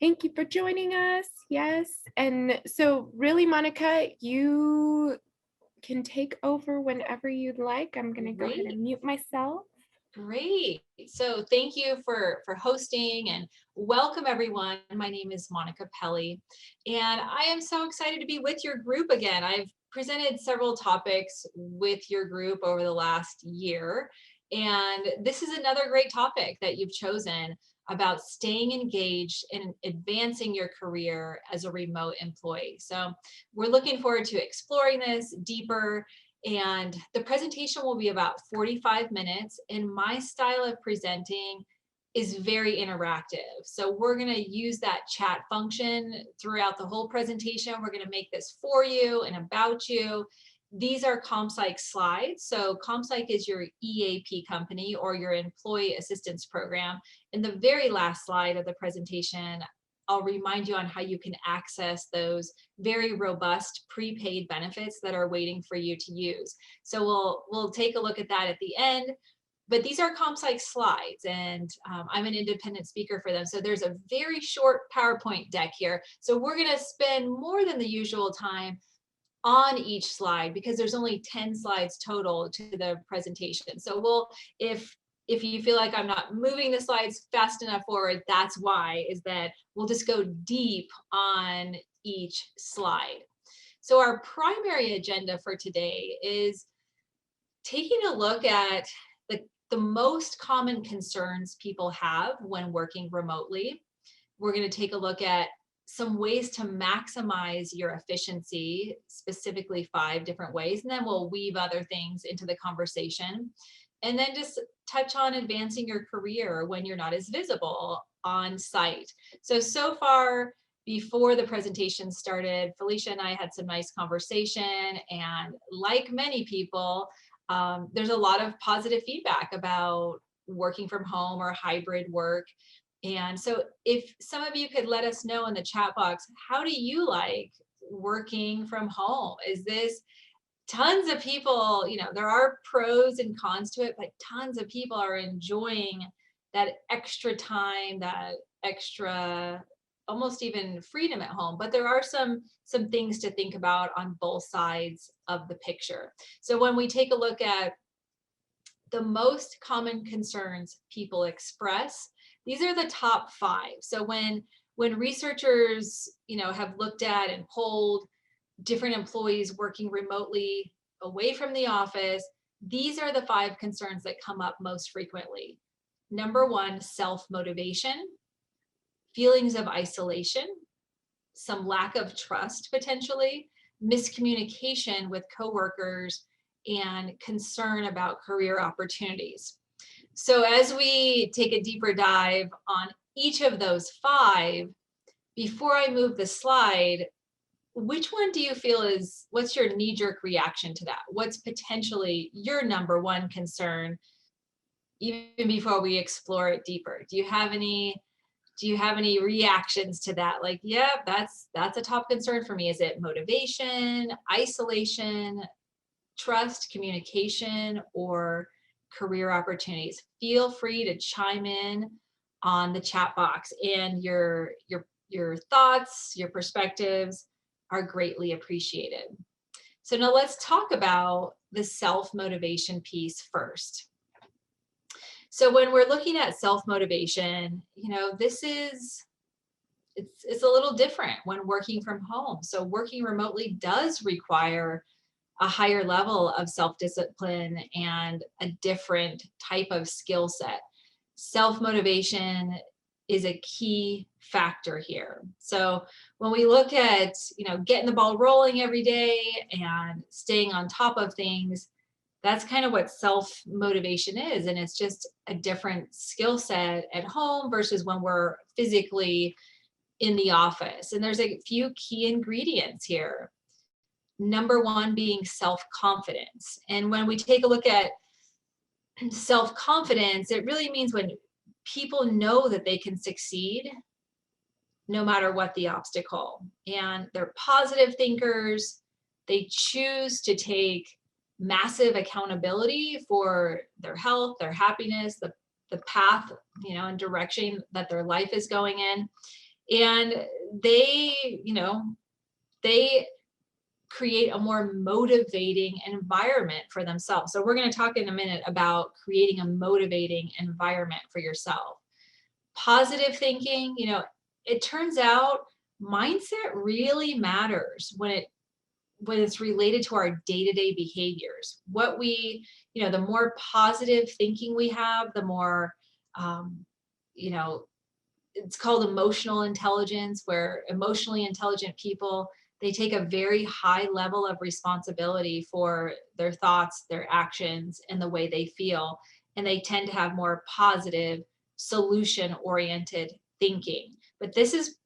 Thank you for joining us. Yes. And so, really, Monica, you can take over whenever you'd like. I'm going to go ahead Great, and mute myself. great. So thank you for hosting and welcome everyone. My name is Monica Pelli, and I am so excited to be with your group again. I've presented several topics with your group over the last year, and this is another great topic that you've chosen about staying engaged and advancing your career as a remote employee. So we're looking forward to exploring this deeper, and the presentation will be about 45 minutes, and my style of presenting is very interactive. So we're going to use that chat function throughout the whole presentation. We're going to make this for you and about you. These are CompPsych slides. So CompPsych is your EAP company or your employee assistance program. In the very last slide of the presentation, I'll remind you on how you can access those very robust prepaid benefits that are waiting for you to use. So we'll take a look at that at the end. But these are CompPsych slides, and I'm an independent speaker for them. So there's a very short PowerPoint deck here. So we're going to spend more than the usual time on each slide because there's only 10 slides total to the presentation. So if you feel like I'm not moving the slides fast enough forward, that's why, is that we'll just go deep on each slide. So our primary agenda for today is taking a look at the most common concerns people have when working remotely. We're going to take a look at some ways to maximize your efficiency, specifically 5 different ways, and then we'll weave other things into the conversation. And then just touch on advancing your career when you're not as visible on site. So far, before the presentation started, Felicia and I had some nice conversation, and like many people, there's a lot of positive feedback about working from home or hybrid work. And so if some of you could let us know in the chat box, how do you like working from home? Is this, tons of people, there are pros and cons to it, but tons of people are enjoying that extra time, that extra, almost even freedom at home. But there are some things to think about on both sides of the picture. So when we take a look at the most common concerns people express, these are the top 5. So when researchers, have looked at and polled different employees working remotely away from the office, these are the 5 concerns that come up most frequently. Number 1, self-motivation, feelings of isolation, some lack of trust potentially, miscommunication with coworkers, and concern about career opportunities. So as we take a deeper dive on each of those 5, before I move the slide, which one do you feel what's your knee-jerk reaction to that? What's potentially your number 1 concern, even before we explore it deeper? Do you have any reactions to that? Like, yeah, that's a top concern for me. Is it motivation, isolation, trust, communication, or career opportunities? Feel free to chime in on the chat box, and your thoughts, your perspectives are greatly appreciated. So now let's talk about the self-motivation piece first. So when we're looking at self-motivation, this is, it's a little different when working from home. So working remotely does require a higher level of self-discipline and a different type of skill set. Self-motivation is a key factor here. So when we look at, getting the ball rolling every day and staying on top of things, that's kind of what self-motivation is. And it's just a different skill set at home versus when we're physically in the office. And there's a few key ingredients here. Number 1 being self-confidence. And when we take a look at self-confidence, it really means when people know that they can succeed no matter what the obstacle. And they're positive thinkers. They choose to take massive accountability for their health, their happiness, the path, and direction that their life is going in. And they, they create a more motivating environment for themselves. So we're going to talk in a minute about creating a motivating environment for yourself. Positive thinking, it turns out mindset really matters when it's related to our day-to-day behaviors. What we, the more positive thinking we have, the more, you know, it's called emotional intelligence, where emotionally intelligent people, they take a very high level of responsibility for their thoughts, their actions, and the way they feel. And they tend to have more positive, solution oriented thinking. But this is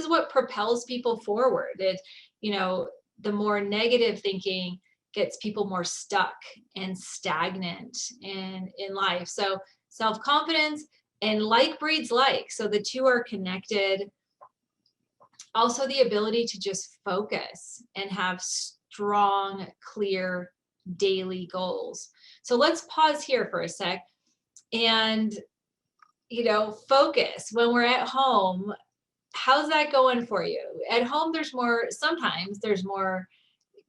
what propels people forward. The more negative thinking gets people more stuck and stagnant in life. So self-confidence and like breeds like. So the two are connected. Also, the ability to just focus and have strong, clear daily goals. So let's pause here for a sec and, focus. When we're at home, how's that going for you? At home, sometimes there's more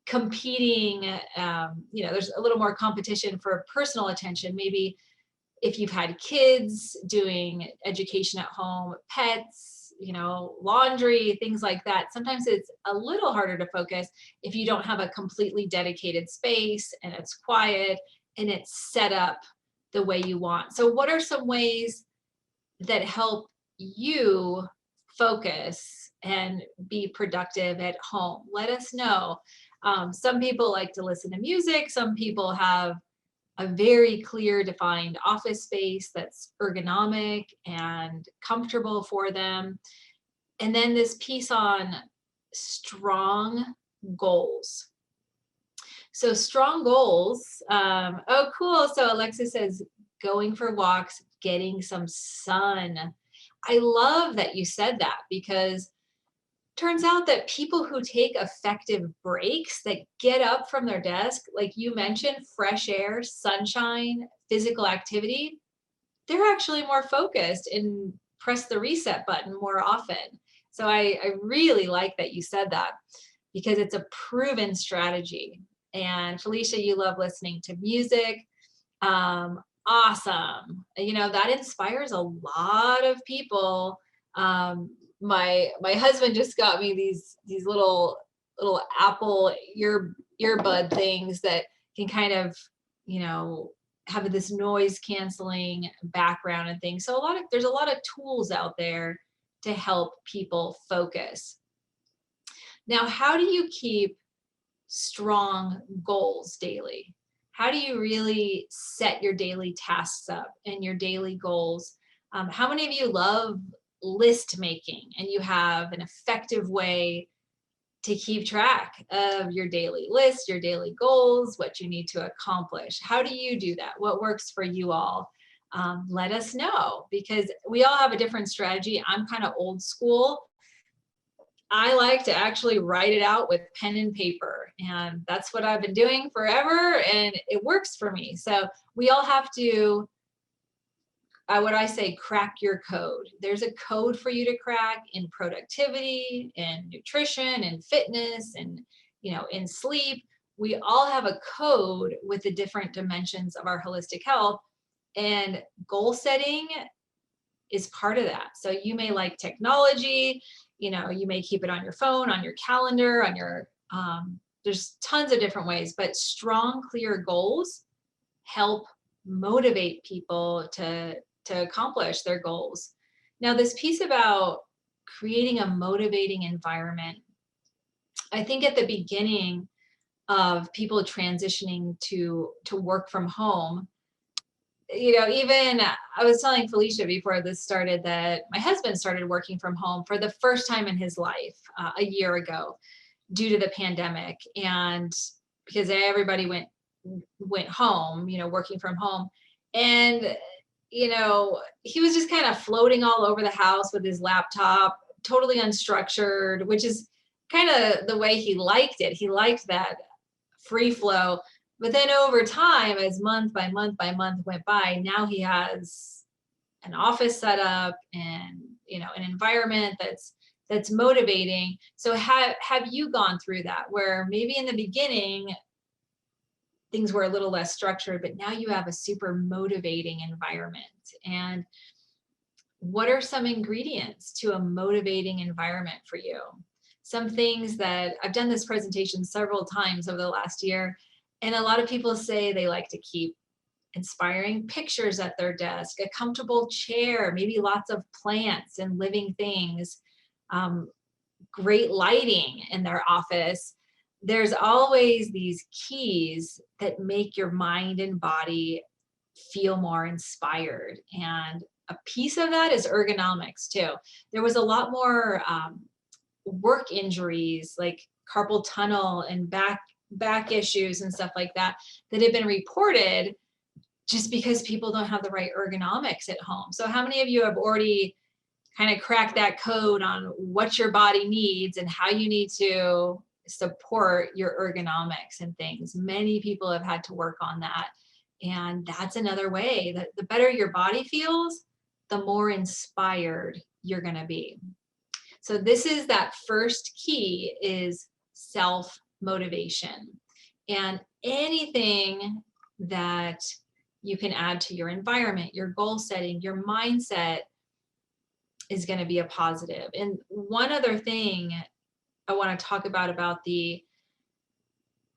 competing, there's a little more competition for personal attention. Maybe if you've had kids, doing education at home, pets, laundry, things like that. Sometimes it's a little harder to focus if you don't have a completely dedicated space and it's quiet and it's set up the way you want. So what are some ways that help you focus and be productive at home? Let us know. Some people like to listen to music. Some people have a very clear, defined office space that's ergonomic and comfortable for them. And then this piece on strong goals. So strong goals. Oh, cool. So Alexa says, going for walks, getting some sun. I love that you said that, because turns out that people who take effective breaks, that get up from their desk, like you mentioned, fresh air, sunshine, physical activity, they're actually more focused and press the reset button more often. So I really like that you said that, because it's a proven strategy. And Felicia, you love listening to music. Awesome. That inspires a lot of people. My husband just got me these little Apple earbud things that can kind of, have this noise canceling background and things. So there's a lot of tools out there to help people focus. Now, how do you keep strong goals daily? How do you really set your daily tasks up and your daily goals? How many of you love list making and you have an effective way to keep track of your daily list, your daily goals, what you need to accomplish? How do you do that? What works for you all? Let us know, because we all have a different strategy. I'm kind of old school. I like to actually write it out with pen and paper, and that's what I've been doing forever, and it works for me. So we all have to, what I say, crack your code. There's a code for you to crack in productivity and nutrition and fitness and, in sleep. We all have a code with the different dimensions of our holistic health, and goal setting is part of that. So you may like technology, you may keep it on your phone, on your calendar, there's tons of different ways, but strong, clear goals help motivate people to accomplish their goals. Now, this piece about creating a motivating environment, I think at the beginning of people transitioning to work from home, even I was telling Felicia before this started that my husband started working from home for the first time in his life a year ago due to the pandemic, and because everybody went home, working from home. And he was just kind of floating all over the house with his laptop, totally unstructured, which is kind of the way he liked it. He liked that free flow. But then over time, as month by month by month went by, now he has an office set up and, an environment that's that's motivating. So have you gone through that where maybe in the beginning things were a little less structured, but now you have a super motivating environment? And what are some ingredients to a motivating environment for you? Some things that I've done this presentation several times over the last year, and a lot of people say they like to keep inspiring pictures at their desk, a comfortable chair, maybe lots of plants and living things, um, great lighting in their office. There's always these keys that make your mind and body feel more inspired. And a piece of that is ergonomics too. There was a lot more work injuries like carpal tunnel and back issues and stuff like that that have been reported just because people don't have the right ergonomics at home. So how many of you have already kind of cracked that code on what your body needs and how you need to support your ergonomics and things? Many people have had to work on that. And that's another way that the better your body feels, the more inspired you're going to be. So this is that first key, is self-motivation. And anything that you can add to your environment, your goal setting, your mindset is going to be a positive. And one other thing I want to talk about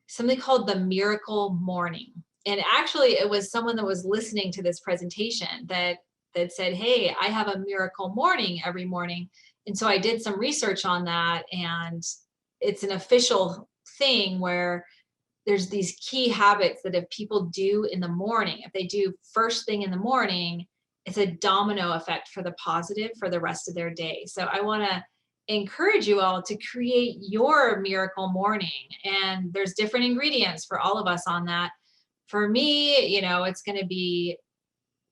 something called the miracle morning. And actually it was someone that was listening to this presentation that said, hey, I have a miracle morning every morning. And so I did some research on that, and it's an official thing where there's these key habits that if people do in the morning, if they do first thing in the morning, it's a domino effect for the positive for the rest of their day. So I want to encourage you all to create your miracle morning. And there's different ingredients for all of us on that. For me, it's going to be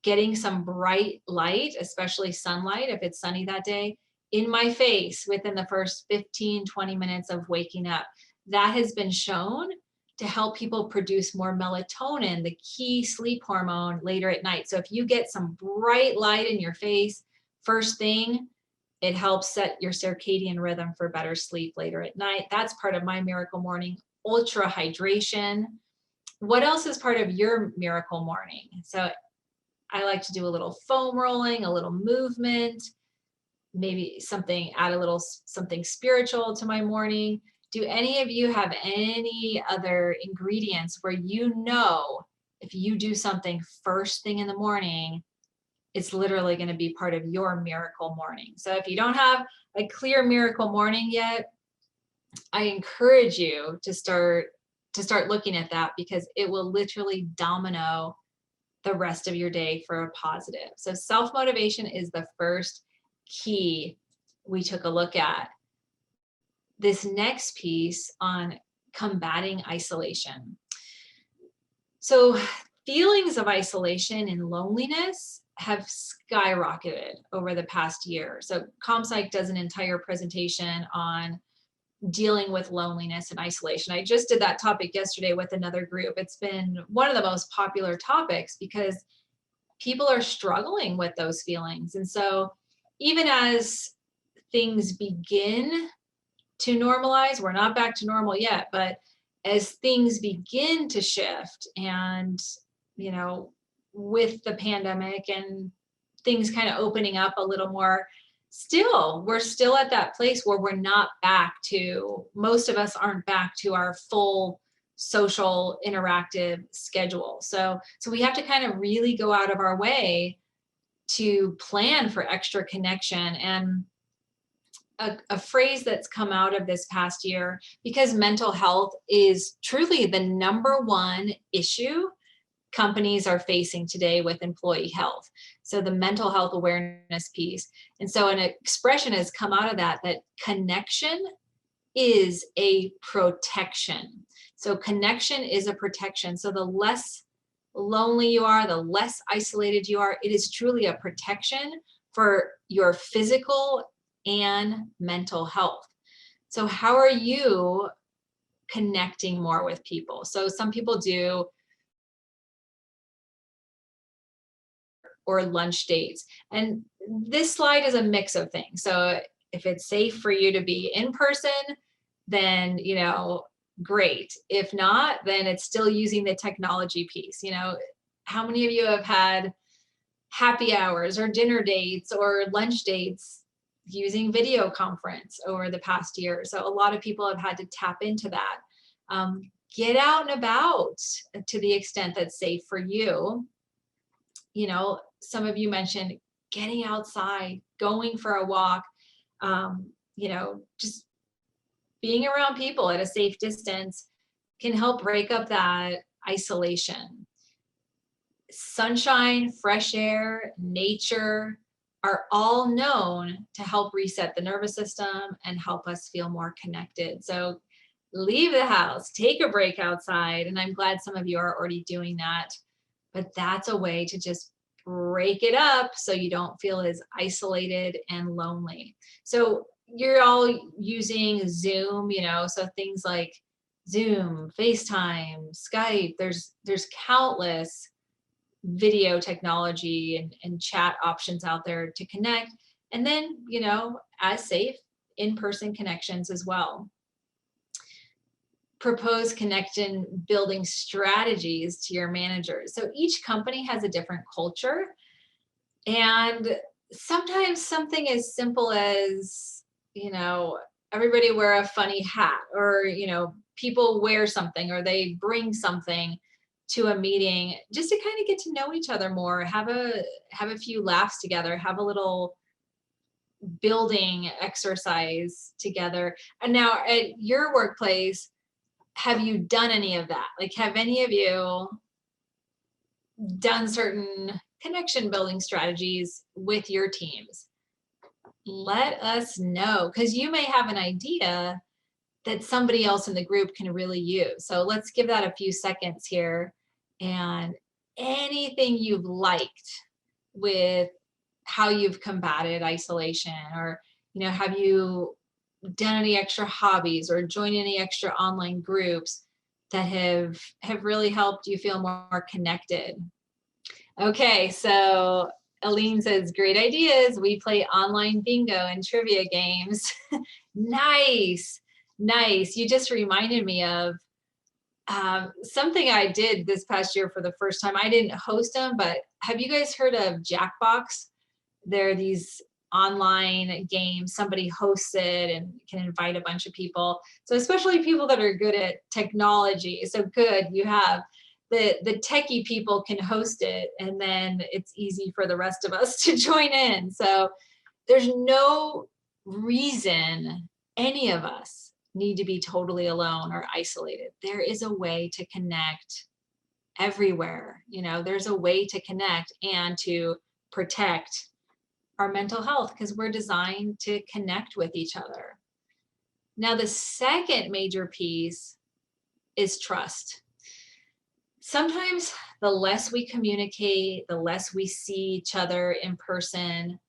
getting some bright light, especially sunlight, if it's sunny that day, in my face within the first 15, 20 minutes of waking up. That has been shown to help people produce more melatonin, the key sleep hormone, later at night. So if you get some bright light in your face first thing, it helps set your circadian rhythm for better sleep later at night. That's part of my miracle morning. Ultra hydration. What else is part of your miracle morning? So I like to do a little foam rolling, a little movement, maybe add a little something spiritual to my morning. Do any of you have any other ingredients where if you do something first thing in the morning, it's literally going to be part of your miracle morning? So if you don't have a clear miracle morning yet, I encourage you to start looking at that, because it will literally domino the rest of your day for a positive. So self-motivation is the first key we took a look at. This next piece on combating isolation. So feelings of isolation and loneliness have skyrocketed over the past year. So ComPsych does an entire presentation on dealing with loneliness and isolation. I just did that topic yesterday with another group. It's been one of the most popular topics because people are struggling with those feelings. And so even as things begin to normalize, we're not back to normal yet, but as things begin to shift and, with the pandemic and things kind of opening up a little more, we're still at that place where we're not back to, most of us aren't back to our full social interactive schedule. So we have to kind of really go out of our way to plan for extra connection. And a phrase that's come out of this past year, because mental health is truly the number one issue companies are facing today with employee health. So the mental health awareness piece. And so an expression has come out of that connection is a protection. So connection is a protection. So the less lonely you are, the less isolated you are, it is truly a protection for your physical and mental health. So how are you connecting more with people? So some people do or lunch dates. And this slide is a mix of things. So If it's safe for you to be in person, then, great. If not, then it's still using the technology piece. How many of you have had happy hours or dinner dates or lunch dates using video conference over the past year? So a lot of people have had to tap into that. Get out and about to the extent that's safe for you. Some of you mentioned getting outside, going for a walk, just being around people at a safe distance can help break up that isolation. Sunshine, fresh air, nature are all known to help reset the nervous system and help us feel more connected. So leave the house, take a break outside. And I'm glad some of you are already doing that. But that's a way to just break it up so you don't feel as isolated and lonely. So you're all using Zoom, so things like Zoom, FaceTime, Skype, there's countless video technology and chat options out there to connect. And then, as safe in-person connections as well. Propose connection building strategies to your managers. So each company has a different culture. And sometimes something as simple as, everybody wear a funny hat, or, people wear something, or they bring something to a meeting just to kind of get to know each other more, have a few laughs together, have a little building exercise together. And now at your workplace, have you done any of that? Like, have any of you done certain connection building strategies with your teams? Let us know, because you may have an idea that somebody else in the group can really use. So let's give that a few seconds here. And anything you've liked with how you've combated isolation, or, have you done any extra hobbies or joined any extra online groups that have really helped you feel more connected? Okay, so Aline says, great ideas. We play online bingo and trivia games. Nice. You just reminded me of something I did this past year for the first time. I didn't host them, but have you guys heard of Jackbox? There are these online games. Somebody hosts it and can invite a bunch of people. So especially people that are good at technology. So good, you have the techie people can host it, and then it's easy for the rest of us to join in. So there's no reason any of us need to be totally alone or isolated. There is a way to connect everywhere. There's a way to connect and to protect our mental health, because we're designed to connect with each other. Now, the second major piece is trust. Sometimes the less we communicate, the less we see each other in person,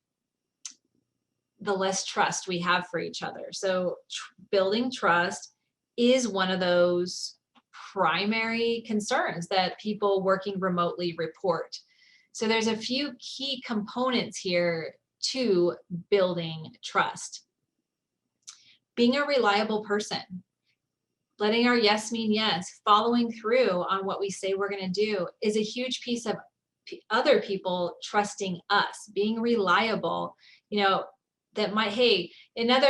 the less trust we have for each other. So building trust is one of those primary concerns that people working remotely report. So there's a few key components here to building trust. Being a reliable person, letting our yes mean yes, following through on what we say we're going to do is a huge piece of other people trusting us, being reliable. Another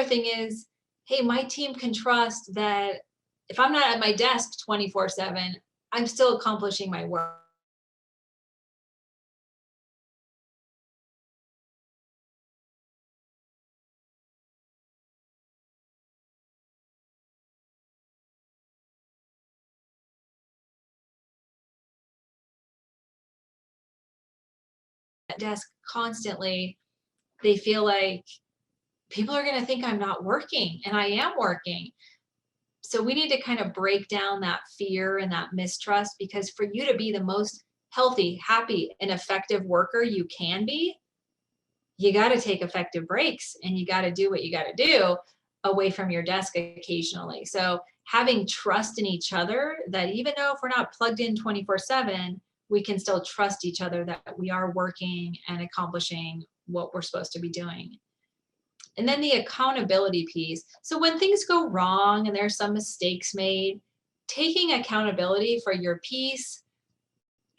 thing is, hey, my team can trust that if I'm not at my desk 24/7, I'm still accomplishing my work. At desk constantly, they feel like people are going to think I'm not working, and I am working. So we need to kind of break down that fear and that mistrust, because for you to be the most healthy, happy, and effective worker you can be, you got to take effective breaks, and you got to do what you got to do away from your desk occasionally. So having trust in each other, that even though if we're not plugged in 24/7, we can still trust each other that we are working and accomplishing what we're supposed to be doing. And then the accountability piece. So when things go wrong and there's some mistakes made, taking accountability for your piece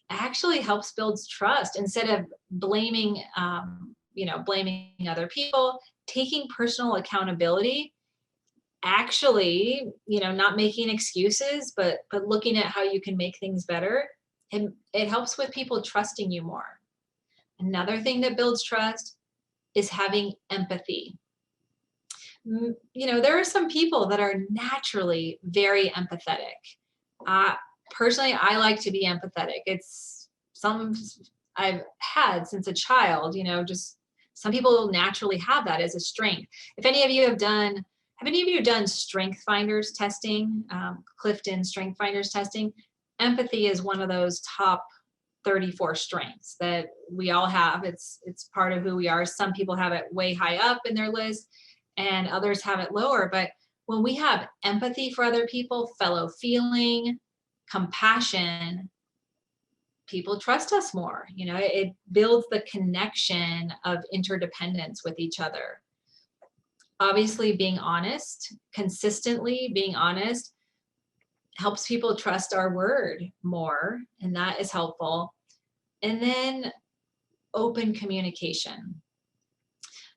actually helps build trust instead of blaming, blaming other people. Taking personal accountability, actually, not making excuses, but looking at how you can make things better. And it helps with people trusting you more. Another thing that builds trust is having empathy. There are some people that are naturally very empathetic. Personally, I like to be empathetic. It's some I've had since a child, just some people naturally have that as a strength. If any of you have any of you done Strength Finders testing, Clifton Strength Finders testing? Empathy is one of those top 34 strengths that we all have. It's part of who we are. Some people have it way high up in their list and others have it lower. But when we have empathy for other people, fellow feeling, compassion, people trust us more. It builds the connection of interdependence with each other. Obviously, being honest, consistently being honest, helps people trust our word more, and that is helpful. And then open communication.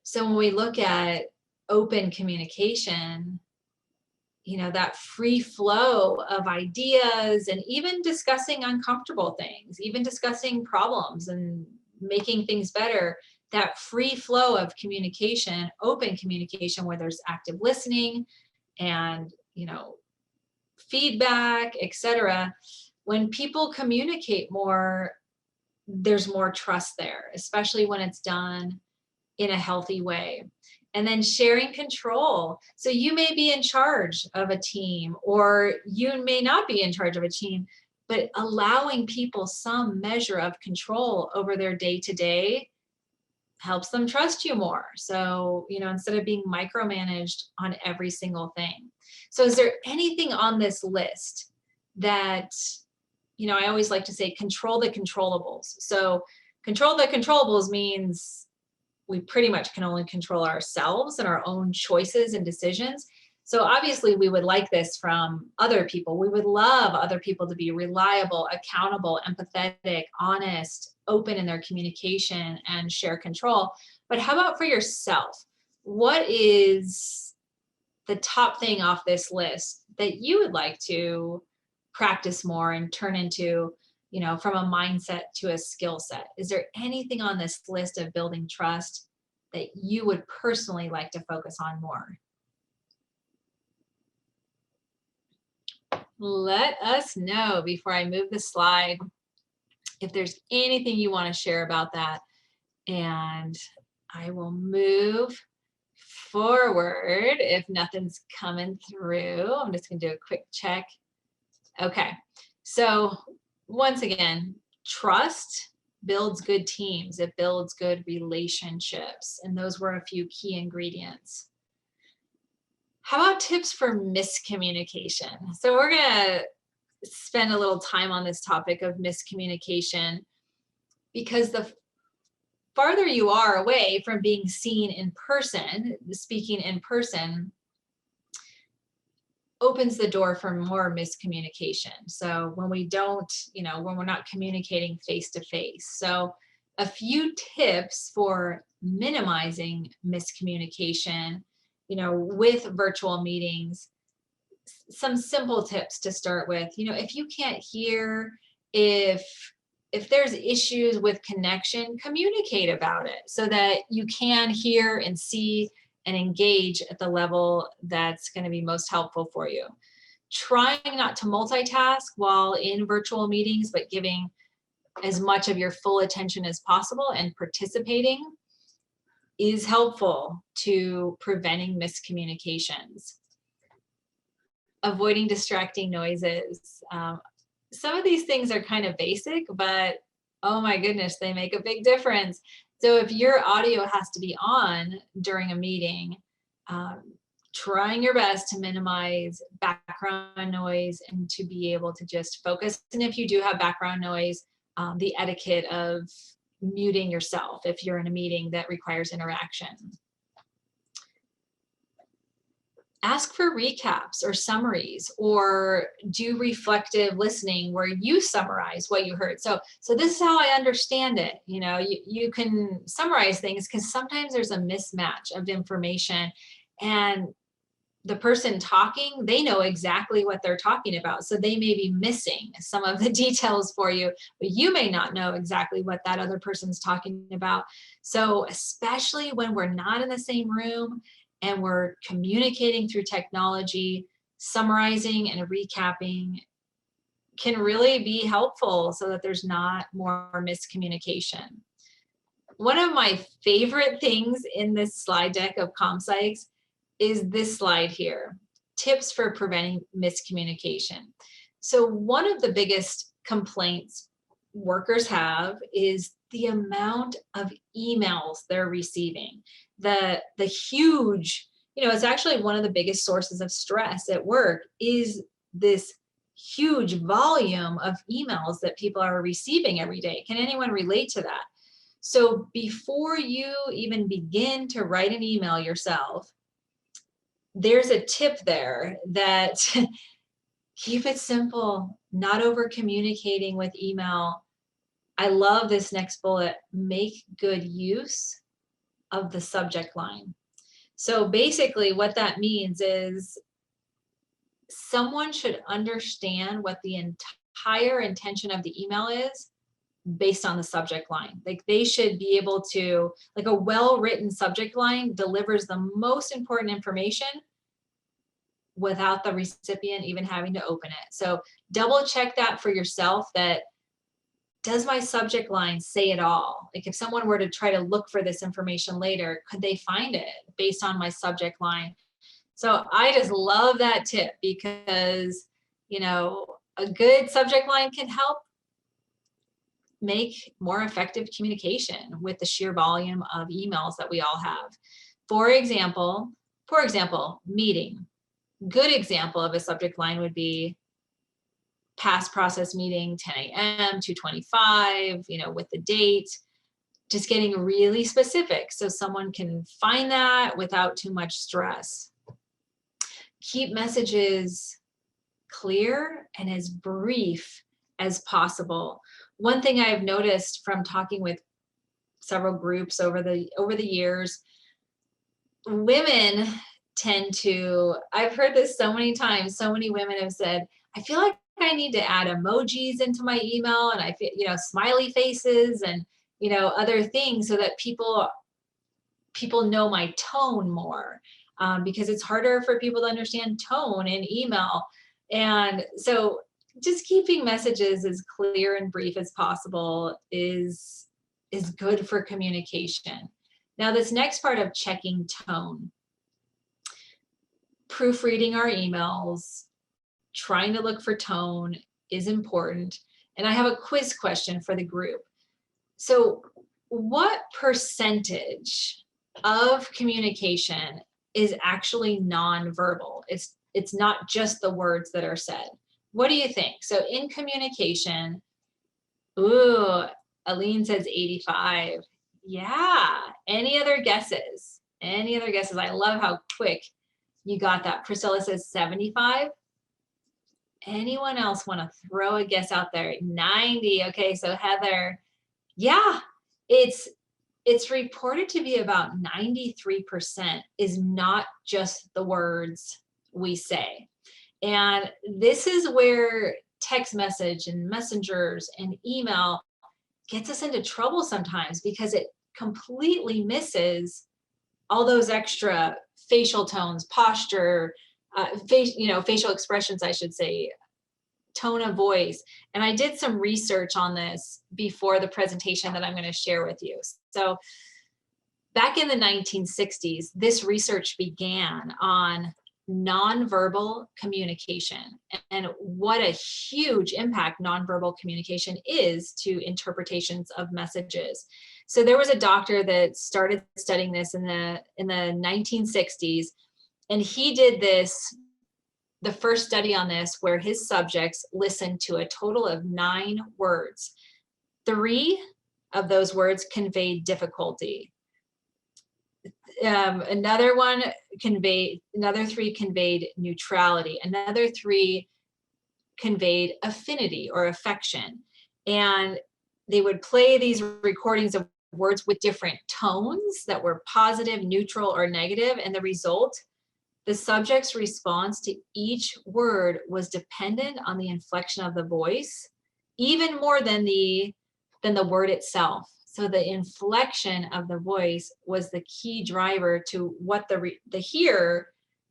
So when we look at open communication, that free flow of ideas and even discussing uncomfortable things, even discussing problems and making things better, that free flow of communication, open communication where there's active listening and, feedback, etc. When people communicate more, there's more trust there, especially when it's done in a healthy way. And then sharing control. So you may be in charge of a team, or you may not be in charge of a team, but allowing people some measure of control over their day-to-day helps them trust you more. So, instead of being micromanaged on every single thing. So is there anything on this list that, I always like to say, control the controllables. So control the controllables means we pretty much can only control ourselves and our own choices and decisions. So obviously we would like this from other people. We would love other people to be reliable, accountable, empathetic, honest, open in their communication, and share control. But how about for yourself? What is the top thing off this list that you would like to practice more and turn into, from a mindset to a skill set? Is there anything on this list of building trust that you would personally like to focus on more? Let us know before I move the slide if there's anything you want to share about that. And I will move forward if nothing's coming through. I'm just going to do a quick check. Okay. So once again, trust builds good teams. It builds good relationships. And those were a few key ingredients. How about tips for miscommunication? So we're going to spend a little time on this topic of miscommunication, because the farther you are away from being seen in person, speaking in person, opens the door for more miscommunication. So when we don't, when we're not communicating face to face. So a few tips for minimizing miscommunication, with virtual meetings. Some simple tips to start with. If you can't hear, if there's issues with connection, communicate about it so that you can hear and see and engage at the level that's going to be most helpful for you. Trying not to multitask while in virtual meetings, but giving as much of your full attention as possible and participating is helpful to preventing miscommunications. Avoiding distracting noises. Some of these things are kind of basic, but oh my goodness, they make a big difference. So if your audio has to be on during a meeting, trying your best to minimize background noise and to be able to just focus. And if you do have background noise, the etiquette of muting yourself if you're in a meeting that requires interaction. ask for recaps or summaries, or do reflective listening where you summarize what you heard. So this is how I understand it. You can summarize things because sometimes there's a mismatch of information, and the person talking, they know exactly what they're talking about. So they may be missing some of the details for you, but you may not know exactly what that other person's talking about. So especially when we're not in the same room and we're communicating through technology, summarizing and recapping can really be helpful so that there's not more miscommunication. One of my favorite things in this slide deck of ComPsychs is this slide here, tips for preventing miscommunication. So one of the biggest complaints workers have is the amount of emails they're receiving. The huge, it's actually one of the biggest sources of stress at work is this huge volume of emails that people are receiving every day. Can anyone relate to that? So before you even begin to write an email yourself, there's a tip there that keep it simple, not over communicating with email. I love this next bullet, make good use of the subject line. So basically what that means is someone should understand what the entire intention of the email is based on the subject line. Like they should be able to, like a well-written subject line delivers the most important information without the recipient even having to open it. So double check that for yourself, that does my subject line say it all? Like if someone were to try to look for this information later, could they find it based on my subject line? So I just love that tip because, a good subject line can help make more effective communication with the sheer volume of emails that we all have. For example, meeting. Good example of a subject line would be past process meeting, 10 a.m., 2:25, with the date, just getting really specific so someone can find that without too much stress. Keep messages clear and as brief as possible. One thing I've noticed from talking with several groups over the years, women tend to, I've heard this so many times, so many women have said, I feel like I need to add emojis into my email, and I feel, smiley faces and, other things so that people know my tone more, because it's harder for people to understand tone in email. And so just keeping messages as clear and brief as possible is good for communication. Now, this next part of checking tone, proofreading our emails, trying to look for tone is important. And I have a quiz question for the group. So what percentage of communication is actually nonverbal? It's not just the words that are said. What do you think? So in communication, Aline says 85. Yeah. Any other guesses? I love how quick you got that. Priscilla says 75. Anyone else want to throw a guess out there? 90. Okay, so Heather, yeah, it's reported to be about 93% is not just the words we say. And this is where text message and messengers and email gets us into trouble sometimes, because it completely misses all those extra facial tones, posture, facial expressions, I should say, tone of voice. And I did some research on this before the presentation that I'm going to share with you. So back in the 1960s, this research began on nonverbal communication and what a huge impact nonverbal communication is to interpretations of messages. So there was a doctor that started studying this in the 1960s, and he did the first study on this, where his subjects listened to a total of 9 words. 3 of those words conveyed difficulty. Another three conveyed neutrality. Another three conveyed affinity or affection. And they would play these recordings of words with different tones that were positive, neutral, or negative. And the result, the subject's response to each word was dependent on the inflection of the voice, even more than the word itself. So the inflection of the voice was the key driver to what the hearer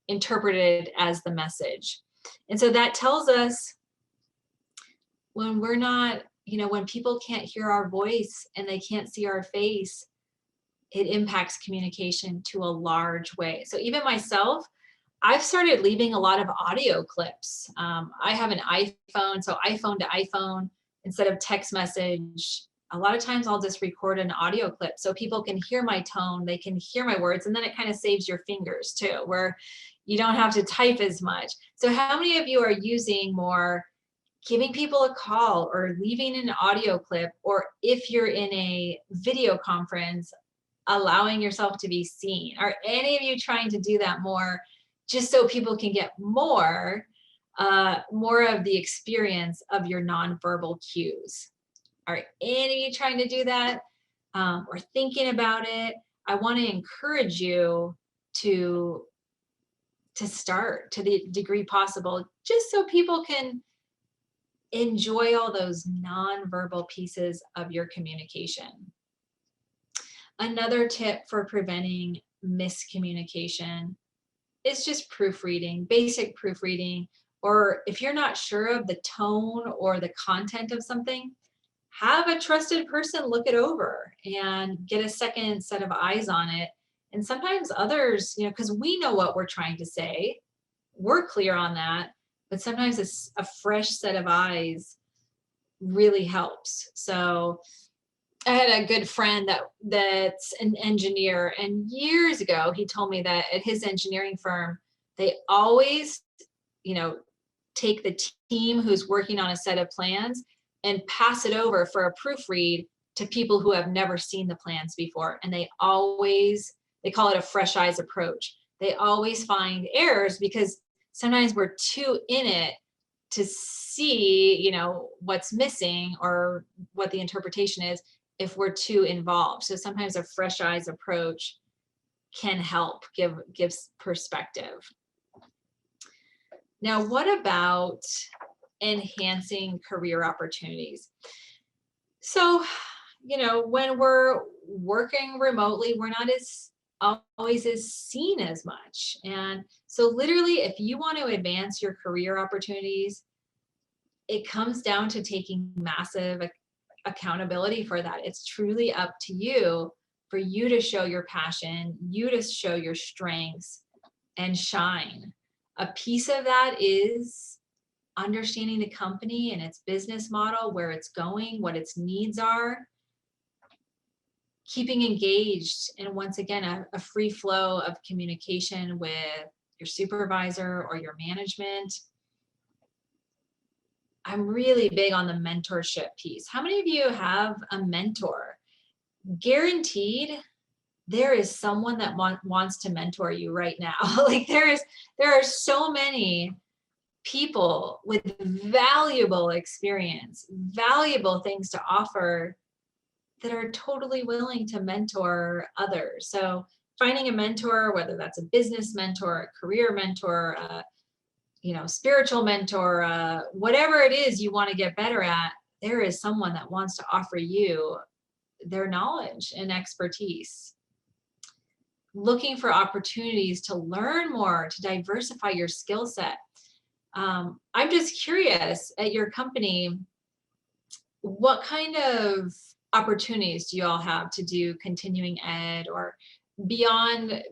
interpreted as the message. And so that tells us when we're not, when people can't hear our voice and they can't see our face, it impacts communication to a large way. So even myself, I've started leaving a lot of audio clips. I have an iPhone, so iPhone to iPhone instead of text message. A lot of times I'll just record an audio clip so people can hear my tone, they can hear my words, and then it kind of saves your fingers too, where you don't have to type as much. So how many of you are using more giving people a call or leaving an audio clip, or if you're in a video conference, allowing yourself to be seen? Are any of you trying to do that more, just so people can get more of the experience of your nonverbal cues? Are any of you trying to do that or thinking about it? I want to encourage you to start to the degree possible, just so people can enjoy all those nonverbal pieces of your communication. Another tip for preventing miscommunication is just proofreading, basic proofreading. Or if you're not sure of the tone or the content of something, have a trusted person look it over and get a second set of eyes on it. And sometimes others, because we know what we're trying to say, we're clear on that, but sometimes a fresh set of eyes really helps. So I had a good friend that's an engineer, and years ago he told me that at his engineering firm, they always, take the team who's working on a set of plans and pass it over for a proofread to people who have never seen the plans before. And they call it a fresh eyes approach. They always find errors because sometimes we're too in it to see, what's missing or what the interpretation is if we're too involved. So sometimes a fresh eyes approach can help give perspective. Now, what about enhancing career opportunities? So, when we're working remotely, we're not always as seen as much. And so literally, if you want to advance your career opportunities, it comes down to taking massive accountability for that. It's truly up to you, for you to show your passion, you to show your strengths and shine. A piece of that is understanding the company and its business model, where it's going, what its needs are, keeping engaged, and once again, a free flow of communication with your supervisor or your management. I'm really big on the mentorship piece. How many of you have a mentor? Guaranteed, there is someone that wants to mentor you right now. Like there are so many people with valuable experience, valuable things to offer, that are totally willing to mentor others. So finding a mentor, whether that's a business mentor, a career mentor, spiritual mentor, whatever it is you want to get better at, there is someone that wants to offer you their knowledge and expertise. Looking for opportunities to learn more, to diversify your skill set. I'm just curious, at your company, what kind of opportunities do you all have to do continuing ed or beyond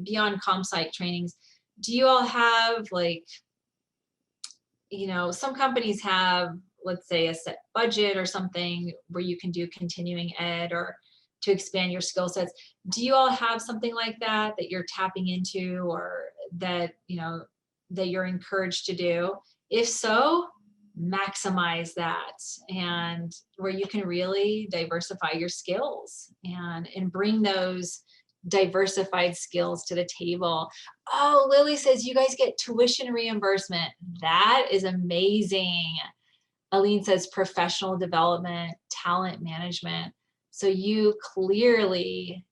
Psych trainings? Do you all have, like, some companies have, let's say, a set budget or something where you can do continuing ed or to expand your skill sets? Do you all have something like that you're tapping into, or that that you're encouraged to do? If so, maximize that, and where you can really diversify your skills and bring those diversified skills to the table. Oh, Lily says you guys get tuition reimbursement. That is amazing. Aline says professional development, talent management. So you clearly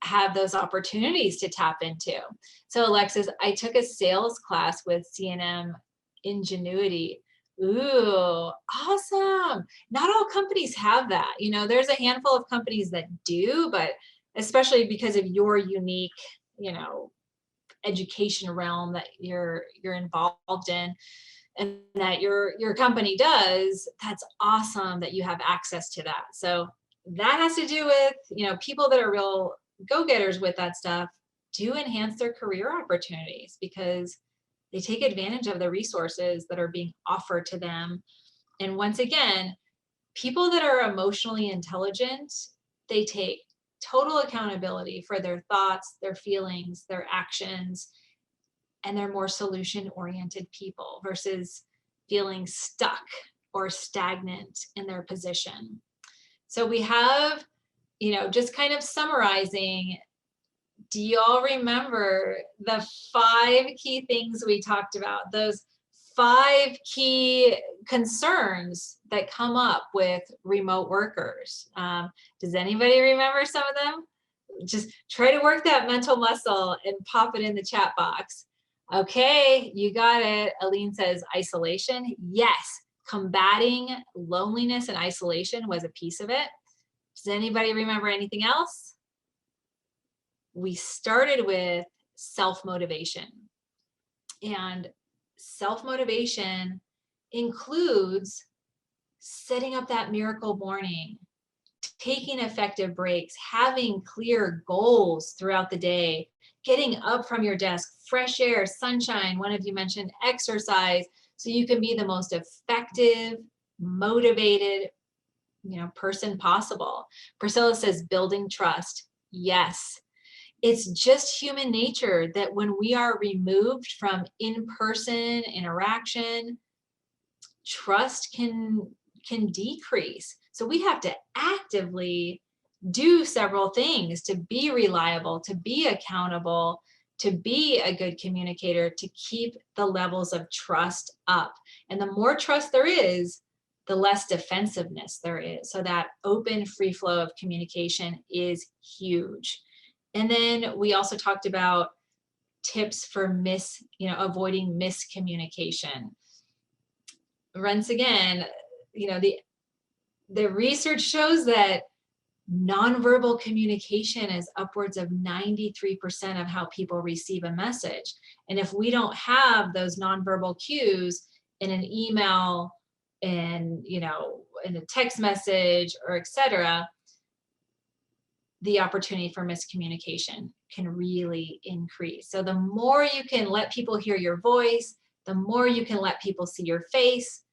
have those opportunities to tap into. So Alexis, I took a sales class with CNM Ingenuity. Ooh, awesome. Not all companies have that. You know, there's a handful of companies that do, but especially because of your unique, you know, education realm that you're involved in and that your company does, that's awesome that you have access to that. So that has to do with, you know, people that are real go-getters with that stuff do enhance their career opportunities because they take advantage of the resources that are being offered to them. And once again, people that are emotionally intelligent, they take total accountability for their thoughts, their feelings, their actions, and they're more solution-oriented people versus feeling stuck or stagnant in their position. So we have, you know, just kind of summarizing, do y'all remember the 5 key things we talked about? Those 5 key concerns that come up with remote workers. Does anybody remember some of them? Just try to work that mental muscle and pop it in the chat box. Okay, you got it. Aline says isolation. Yes, combating loneliness and isolation was a piece of it. Does anybody remember anything else? We started with self-motivation. And self-motivation includes setting up that miracle morning, taking effective breaks, having clear goals throughout the day, getting up from your desk, fresh air, sunshine. One of you mentioned exercise, so you can be the most effective, motivated, you know, person possible. Priscilla says building trust. Yes. It's just human nature that when we are removed from in-person interaction, trust can decrease. So we have to actively do several things to be reliable, to be accountable, to be a good communicator, to keep the levels of trust up. And the more trust there is, the less defensiveness there is. So that open, free flow of communication is huge. And then we also talked about tips for avoiding miscommunication. Once again, you know, the research shows that nonverbal communication is upwards of 93% of how people receive a message. And if we don't have those nonverbal cues in an email, and you know, in a text message or etc., the opportunity for miscommunication can really increase. So the more you can let people hear your voice, the more you can let people see your face,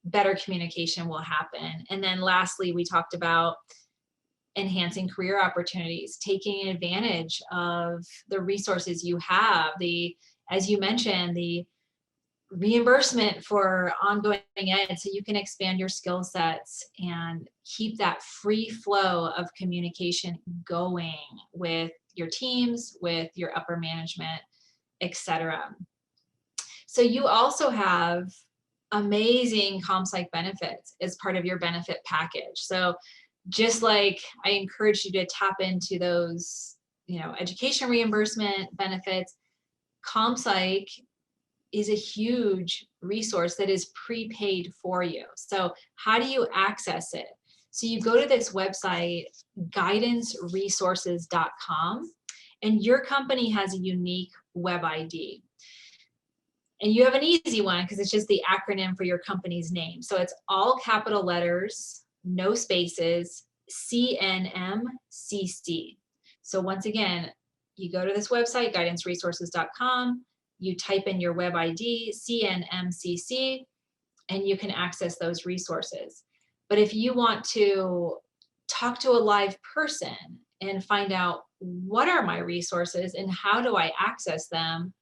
better communication will happen. And then lastly, we talked about enhancing career opportunities, taking advantage of the resources you have, as you mentioned, the reimbursement for ongoing ed, so you can expand your skill sets and keep that free flow of communication going with your teams, with your upper management, etc. So you also have amazing ComPsych benefits as part of your benefit package. So just like I encourage you to tap into those, you know, education reimbursement benefits, ComPsych is a huge resource that is prepaid for you. So how do you access it? So you go to this website, guidanceresources.com, and your company has a unique web ID. And you have an easy one because it's just the acronym for your company's name. So it's all capital letters, no spaces, CNMCC. So once again, you go to this website, guidanceresources.com, you type in your web ID, CNMCC, and you can access those resources. But if you want to talk to a live person and find out what are my resources and how do I access them,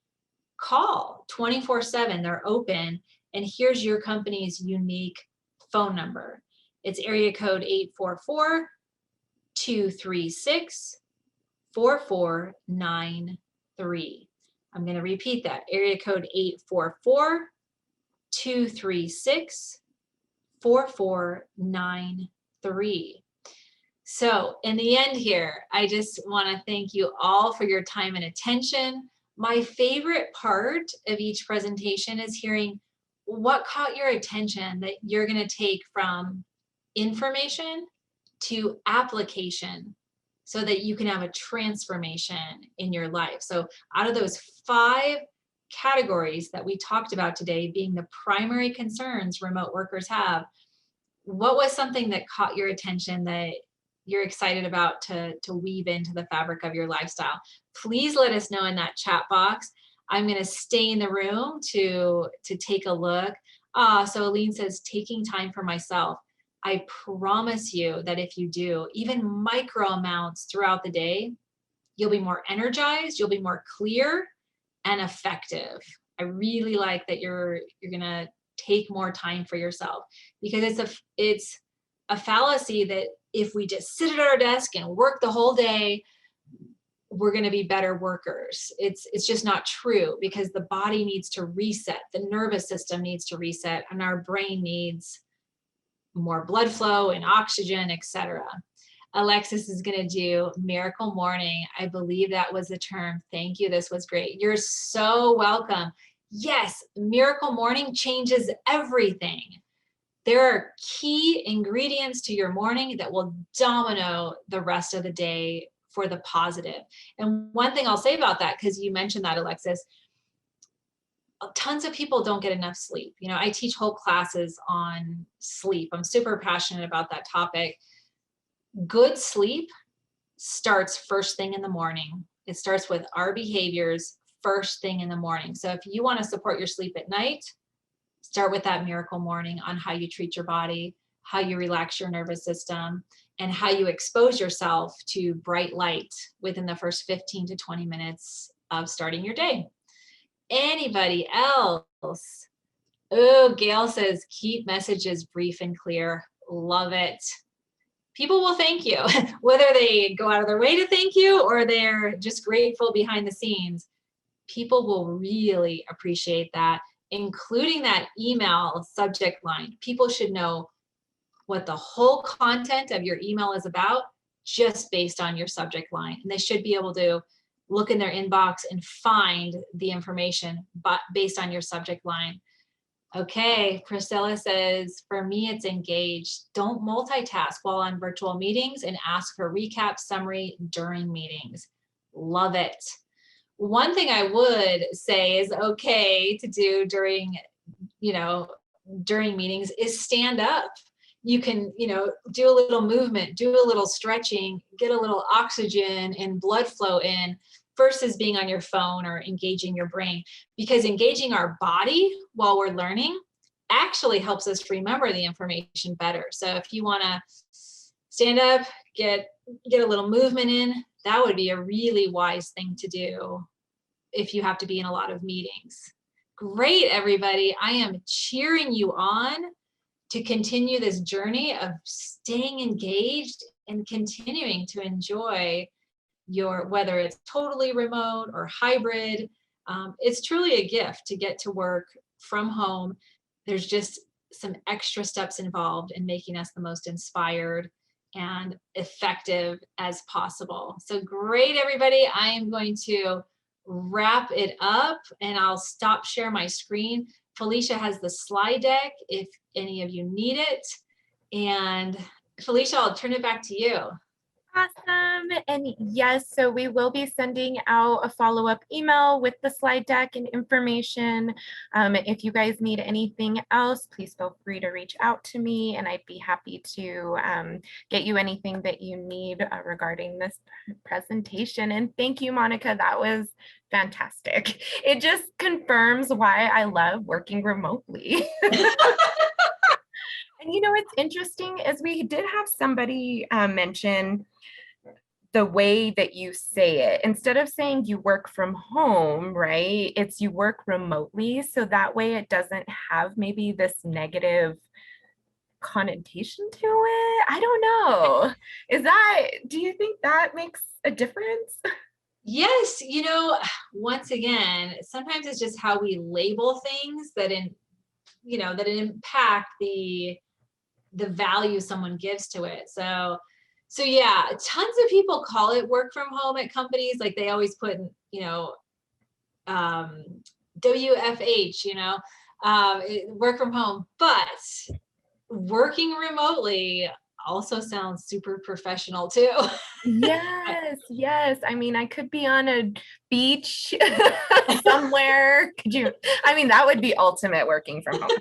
call 24/7, they're open, and here's your company's unique phone number. It's area code 236-4493. I'm going to repeat that. Area code 844-236-4493. So in the end here, I just want to thank you all for your time and attention. My favorite part of each presentation is hearing what caught your attention that you're going to take from information to application so that you can have a transformation in your life. So out of those 5 categories that we talked about today being the primary concerns remote workers have, what was something that caught your attention that you're excited about to weave into the fabric of your lifestyle? Please let us know in that chat box. I'm going to stay in the room to take a look. So Aline says, taking time for myself. I promise you that if you do even micro amounts throughout the day, you'll be more energized, you'll be more clear and effective. I really like that you're going to take more time for yourself, because it's a fallacy that if we just sit at our desk and work the whole day, we're going to be better workers. It's just not true, because the body needs to reset, the nervous system needs to reset, and our brain needs more blood flow and oxygen, etc. Alexis is going to do miracle morning. I believe that was the term. Thank you. This was great. You're so welcome. Yes, miracle morning changes everything. There are key ingredients to your morning that will domino the rest of the day for the positive. And one thing I'll say about that, because you mentioned that, Alexis, tons of people don't get enough sleep. You know, I teach whole classes on sleep. I'm super passionate about that topic. Good sleep starts first thing in the morning. It starts with our behaviors first thing in the morning. So if you want to support your sleep at night, start with that miracle morning on how you treat your body, how you relax your nervous system, and how you expose yourself to bright light within the first 15 to 20 minutes of starting your day. Anybody else? Oh, Gail says, keep messages brief and clear. Love it. People will thank you, whether they go out of their way to thank you or they're just grateful behind the scenes. People will really appreciate that, including that email subject line. People should know what the whole content of your email is about just based on your subject line. And they should be able to look in their inbox and find the information but based on your subject line. Okay, Priscilla says, for me, it's engaged. Don't multitask while on virtual meetings and ask for recap summary during meetings. Love it. One thing I would say is okay to do during meetings is stand up. You can, do a little movement, do a little stretching, get a little oxygen and blood flow in versus being on your phone or engaging your brain, because engaging our body while we're learning actually helps us remember the information better. So if you want to stand up, get a little movement in, that would be a really wise thing to do if you have to be in a lot of meetings. Great, everybody. I am cheering you on to continue this journey of staying engaged and continuing to enjoy whether it's totally remote or hybrid. It's truly a gift to get to work from home. There's just some extra steps involved in making us the most inspired and effective as possible. So great, everybody. I am going to wrap it up and I'll stop share my screen. Felicia has the slide deck if any of you need it. And Felicia, I'll turn it back to you. Awesome. And yes, so we will be sending out a follow-up email with the slide deck and information. If you guys need anything else, please feel free to reach out to me and I'd be happy to get you anything that you need regarding this presentation. And thank you, Monica. That was fantastic. It just confirms why I love working remotely. And what's interesting is we did have somebody mention the way that you say it. Instead of saying you work from home, right? It's you work remotely. So that way it doesn't have maybe this negative connotation to it. I don't know. Do you think that makes a difference? Yes, once again, sometimes it's just how we label things that impact the value someone gives to it. So yeah, tons of people call it work from home at companies. Like they always put, um, WFH, work from home, but working remotely also sounds super professional too. Yes, yes. I mean, I could be on a beach somewhere. I mean, that would be ultimate working from home.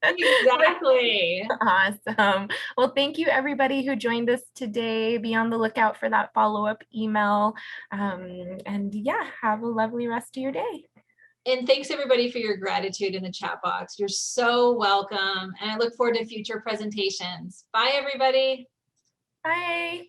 Exactly. Awesome. Well, thank you everybody who joined us today. Be on the lookout for that follow-up email. And yeah, have a lovely rest of your day. And thanks everybody for your gratitude in the chat box. You're so welcome. And I look forward to future presentations. Bye, everybody. Bye.